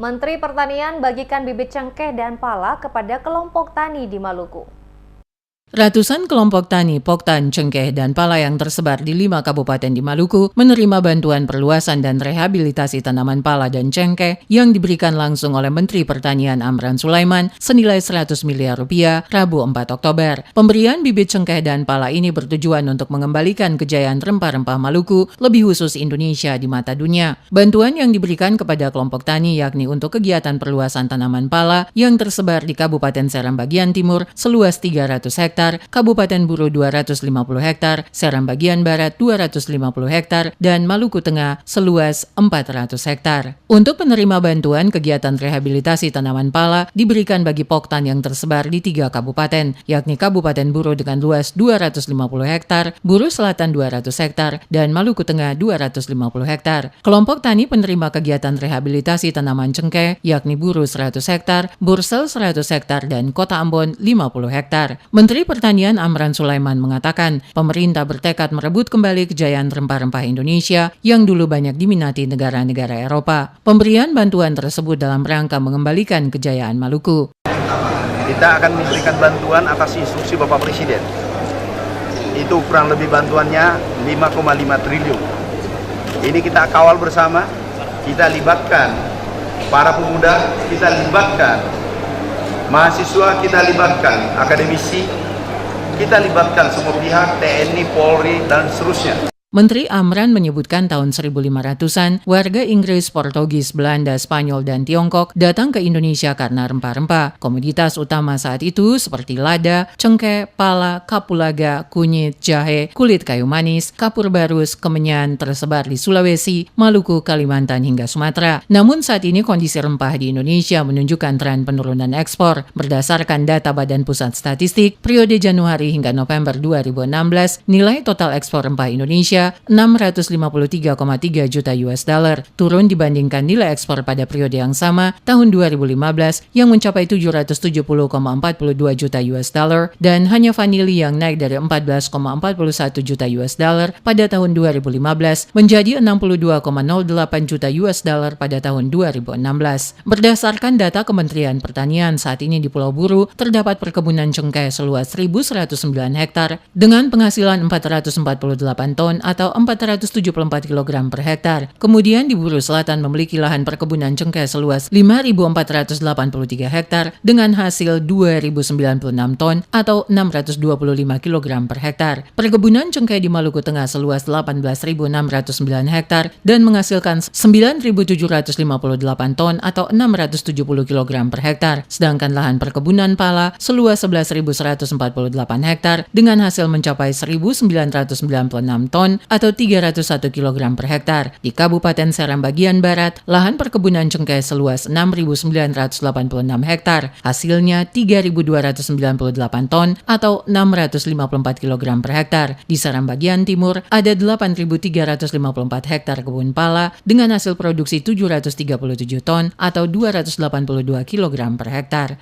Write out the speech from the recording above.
Menteri Pertanian bagikan bibit cengkeh dan pala kepada kelompok tani di Maluku. Ratusan kelompok tani, poktan, cengkeh, dan pala yang tersebar di 5 kabupaten di Maluku menerima bantuan perluasan dan rehabilitasi tanaman pala dan cengkeh yang diberikan langsung oleh Menteri Pertanian Amran Sulaiman senilai 100 miliar rupiah Rabu 4 Oktober. Pemberian bibit cengkeh dan pala ini bertujuan untuk mengembalikan kejayaan rempah-rempah Maluku, lebih khusus Indonesia di mata dunia. Bantuan yang diberikan kepada kelompok tani yakni untuk kegiatan perluasan tanaman pala yang tersebar di Kabupaten Seram bagian timur seluas 300 hektar, Kabupaten Buru 250 hektar, Seram bagian barat 250 hektar, dan Maluku Tengah seluas 400 hektar. Untuk penerima bantuan, kegiatan rehabilitasi tanaman pala diberikan bagi poktan yang tersebar di 3 kabupaten, yakni Kabupaten Buru dengan luas 250 hektar, Buru Selatan 200 hektar, dan Maluku Tengah 250 hektar. Kelompok tani penerima kegiatan rehabilitasi tanaman cengkeh, yakni Buru 100 hektar, Bursel 100 hektar, dan Kota Ambon 50 hektar. Menteri Pertanian Amran Sulaiman mengatakan, pemerintah bertekad merebut kembali kejayaan rempah-rempah Indonesia yang dulu banyak diminati negara-negara Eropa. Pemberian bantuan tersebut dalam rangka mengembalikan kejayaan Maluku. Kita akan memberikan bantuan atas instruksi Bapak Presiden. Itu kurang lebih bantuannya 5,5 triliun. Ini kita kawal bersama, kita libatkan para pemuda, kita libatkan mahasiswa, kita libatkan akademisi, kita libatkan semua pihak, TNI, Polri, dan seterusnya. Menteri Amran menyebutkan tahun 1500-an, warga Inggris, Portugis, Belanda, Spanyol, dan Tiongkok datang ke Indonesia karena rempah-rempah. Komoditas utama saat itu seperti lada, cengkeh, pala, kapulaga, kunyit, jahe, kulit kayu manis, kapur barus, kemenyan tersebar di Sulawesi, Maluku, Kalimantan, hingga Sumatera. Namun saat ini kondisi rempah di Indonesia menunjukkan tren penurunan ekspor. Berdasarkan data Badan Pusat Statistik, periode Januari hingga November 2016, nilai total ekspor rempah Indonesia 653,3 juta US dollar, turun dibandingkan nilai ekspor pada periode yang sama tahun 2015 yang mencapai 770,42 juta US dollar dan hanya vanili yang naik dari 14,41 juta US dollar pada tahun 2015 menjadi 62,08 juta US dollar pada tahun 2016. Berdasarkan data Kementerian Pertanian, saat ini di Pulau Buru terdapat perkebunan cengkeh seluas 1.109 hektar dengan penghasilan 448 ton atau 474 kg per hektar. Kemudian di Buru Selatan memiliki lahan perkebunan cengkeh seluas 5.483 hektar dengan hasil 2.096 ton atau 625 kg per hektar. Perkebunan cengkeh di Maluku Tengah seluas 18.609 hektar dan menghasilkan 9.758 ton atau 670 kg per hektar. Sedangkan lahan perkebunan pala seluas 11.148 hektar dengan hasil mencapai 1.996 ton atau 301 kg per hektar. Di Kabupaten Seram bagian barat, lahan perkebunan cengkeh seluas 6.986 hektar. Hasilnya 3.298 ton atau 654 kg per hektar. Di Seram bagian timur, ada 8.354 hektar kebun pala dengan hasil produksi 737 ton atau 282 kg per hektar.